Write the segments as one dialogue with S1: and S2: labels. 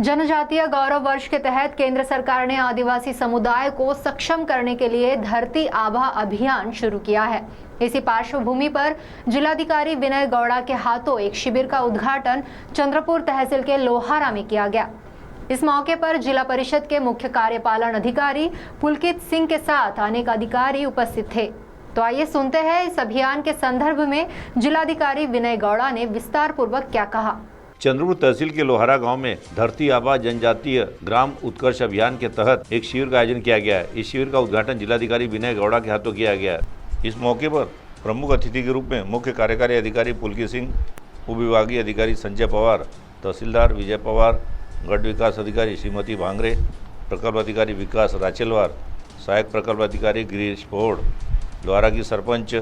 S1: जनजातीय गौरव वर्ष के तहत केंद्र सरकार ने आदिवासी समुदाय को सक्षम करने के लिए धरती आभा अभियान शुरू किया है। इसी पार्श्वभूमि पर जिलाधिकारी विनय गौड़ा के हाथों एक शिविर का उद्घाटन चंद्रपुर तहसील के लोहारा में किया गया। इस मौके पर जिला परिषद के मुख्य कार्यपालन अधिकारी पुलकित सिंह के साथ अनेक अधिकारी उपस्थित थे। तो आइए सुनते हैं इस अभियान के संदर्भ में जिलाधिकारी विनय गौड़ा ने विस्तार पूर्वक क्या कहा।
S2: चंद्रपुर तहसील के लोहारा गांव में धरती आभा जनजातीय ग्राम उत्कर्ष अभियान के तहत एक शिविर का आयोजन किया गया है। इस शिविर का उद्घाटन जिलाधिकारी विनय गौड़ा के हाथों किया गया है। इस मौके पर प्रमुख अतिथि के रूप में मुख्य कार्यकारी अधिकारी पुलकित सिंह, उपविभागीय अधिकारी संजय पवार, तहसीलदार विजय पवार, गढ़ विकास अधिकारी श्रीमती भांगरे, प्रकल्प अधिकारी विकास राचेलवार, सहायक प्रकल्प अधिकारी गिरीश पोड़, लोहारा की सरपंच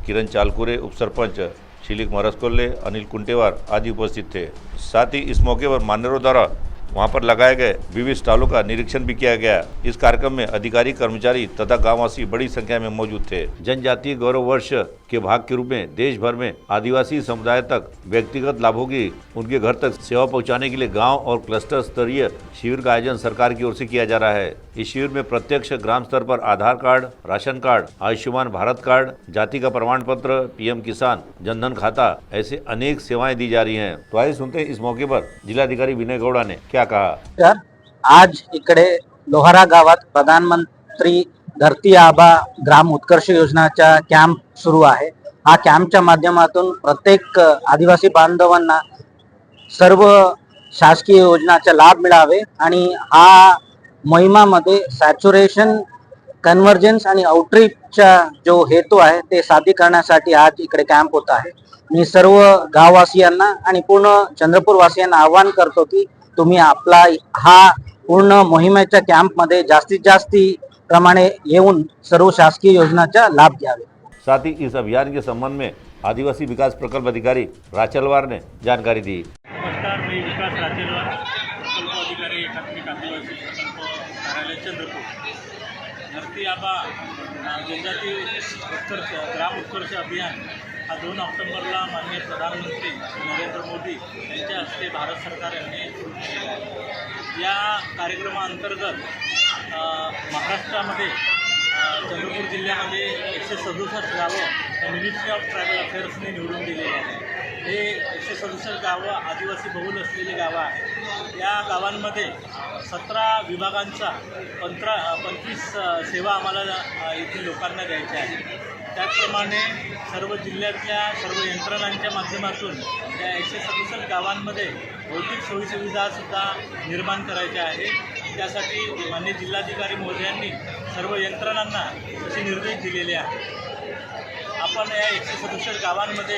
S2: किरण चालकुरे, उप सरपंच शिलिक मरसकोल्ले, अनिल कुंटेवार आदि उपस्थित थे। साथ ही इस मौके पर मान्यवरों द्वारा वहां पर लगाए गए विविध स्टॉलों का निरीक्षण भी किया गया। इस कार्यक्रम में अधिकारी, कर्मचारी तथा गांववासी बड़ी संख्या में मौजूद थे। जनजातीय गौरव वर्ष के भाग के रूप में देश भर में आदिवासी समुदाय तक व्यक्तिगत लाभों की उनके घर तक सेवा पहुंचाने के लिए गांव और क्लस्टर स्तरीय शिविर का आयोजन सरकार की ओर से किया जा रहा है। इस शिविर में प्रत्यक्ष ग्राम स्तर पर Aadhaar card, ration card, Ayushman Bharat card, जाति का प्रमाण पत्र, पीएम किसान, जनधन खाता ऐसे अनेक सेवाएं दी जा रही हैं। तो आइए सुनते हैं इस मौके पर जिलाधिकारी विनय गौड़ा ने क्या कहा।
S3: आज इकडे लोहारा गावात प्रधानमंत्री धरती आभा ग्राम उत्कर्ष योजनाचा कॅम्प सुरू आहे। हा कॅम्पच्या माध्यमातून प्रत्येक आदिवासी बांधवांना सर्व शासकीय योजनाचा लाभ मिळावे आणि हा मोहिमामध्ये सॅच्युरेशन, कन्व्हर्जन्स आणि आउटरीचचा जो हेतू आहे ते साध्य करण्यासाठी आज इकडे कॅम्प होत आहे। मी सर्व गाववासियांना आणि पूर्ण चंद्रपूर वासियांना आवाहन करतो की तुम्ही आपला हा पूर्ण मोहिमेच्या कॅम्पमध्ये जास्तीत जास्त प्रमाणे येऊन सर्व शासकीय योजनाचा लाभ घ्यावे।
S2: साथ ही इस अभियान के संबंध में आदिवासी विकास प्रकल्प अधिकारी राचेलवार ने जानकारी दी।
S4: नमस्कार, मैं विकास राचेलवार, प्रकल्प अधिकारी एकात्मिक आदिवासी प्रकल्प कार्यालय चंद्रपूर। धरती आभा जनजातीय उत्कर्ष ग्राम उत्कर्ष अभियान हा 2 ऑक्टोबरला माननीय प्रधानमंत्री नरेंद्र मोदी यांच्या हस्ते भारत सरकार यांनी सुरू केलेला आहे। या कार्यक्रमाअंतर्गत महाराष्ट्रामध्ये चंद्रपूर जिल्ह्यामध्ये 167 गावं मिनिस्ट्री ऑफ ट्रायबल अफेअर्सने निवडून दिलेली आहेत। हे 167 गावं आदिवासी बहुल असलेली गावं आहेत। या गावांमध्ये 17 विभागांचा 25 सेवा आम्हाला येथील लोकांना द्यायच्या आहेत। त्याचप्रमाणे सर्व जिल्ह्यातल्या सर्व यंत्रणांच्या माध्यमातून या 167 गावांमध्ये भौतिक सोयीसुविधासुद्धा निर्माण करायच्या आहेत। त्यासाठी माननीय जिल्हाधिकारी महोदयांनी सर्व यंत्रणांना असे निर्देश दिलेले आहेत। आपण या 167 गावांमध्ये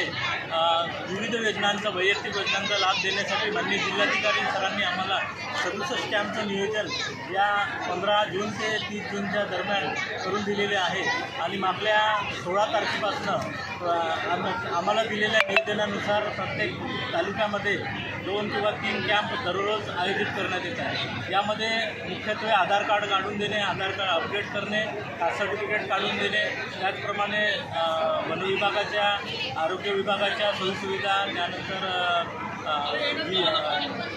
S4: विविध योजनांचा, वैयक्तिक योजनांचा लाभ देण्यासाठी माननीय जिल्हाधिकारी सरांनी आम्हाला 67 कॅम्पचं नियोजन या 15 जून ते 30 जूनच्या दरम्यान करून दिलेले आहे। आणि आपल्या 16 तारखेपासून आम्हाला दिलेल्या निवेदनानुसार प्रत्येक तालुक्यामध्ये 2 किंवा 3 कॅम्प दररोज आयोजित करण्यात येत आहे। यामध्ये मुख्यत्वे आधार कार्ड काढून देणे, आधार कार्ड अपडेट करणे, कास्ट सर्टिफिकेट काढून देणे, त्याचप्रमाणे वन विभागाच्या, आरोग्य विभागाच्या सोयीसुविधा, त्यानंतर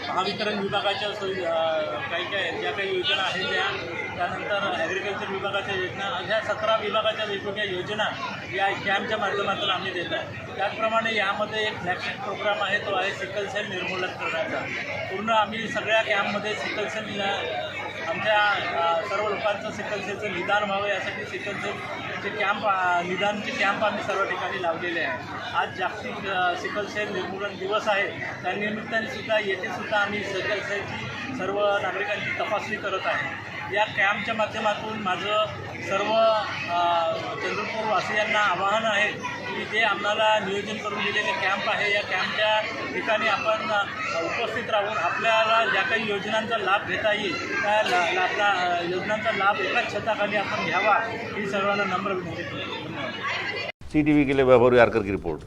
S4: महावितरण विभागाच्या सोयी काही ज्या काही योजना आहेत त्यानंतर ॲग्रिकल्चर विभागाच्या योजना, अशा 17 विभागाच्या वेगवेगळ्या योजना या कॅम्पच्या माध्यमातून आम्ही देत आहे। त्याचप्रमाणे यामध्ये एक फ्लॅगशिप प्रोग्राम आहे, तो आहे सिकल सेल निर्मूलन करण्याचा। पूर्ण आम्ही सगळ्या कॅम्पमध्ये सिकल सेल, आमच्या सर्व लोकांचं सिकल सेलचं निदान व्हावं यासाठी सिकल सेलचे कॅम्प, निदानचे कॅम्प आम्ही सर्व ठिकाणी लावलेले आहे। आज जागतिक सिकल सेल निर्मूलन दिवस आहे, त्यानिमित्ताने सुद्धा येथे सुद्धा आम्ही सिकल सेलची सर्व नागरिकांची तपासणी करत आहे। या कॅम्पच्या माध्यमातून माझं सर्व चंद्रपूर वासियांना आवाहन आहे की जे आम्हाला नियोजन करून दिलेले कॅम्प आहे, या कॅम्पच्या ठिकाणी आपण उपस्थित राहून आपल्याला ज्या काही योजनांचा लाभ घेता येईल त्या योजनांचा लाभ एकाच छताखाली आपण घ्यावा ही सर्वांना नम्र विनंती करतो। धन्यवाद।
S2: CTV के लिए वैभव यारकर की रिपोर्ट।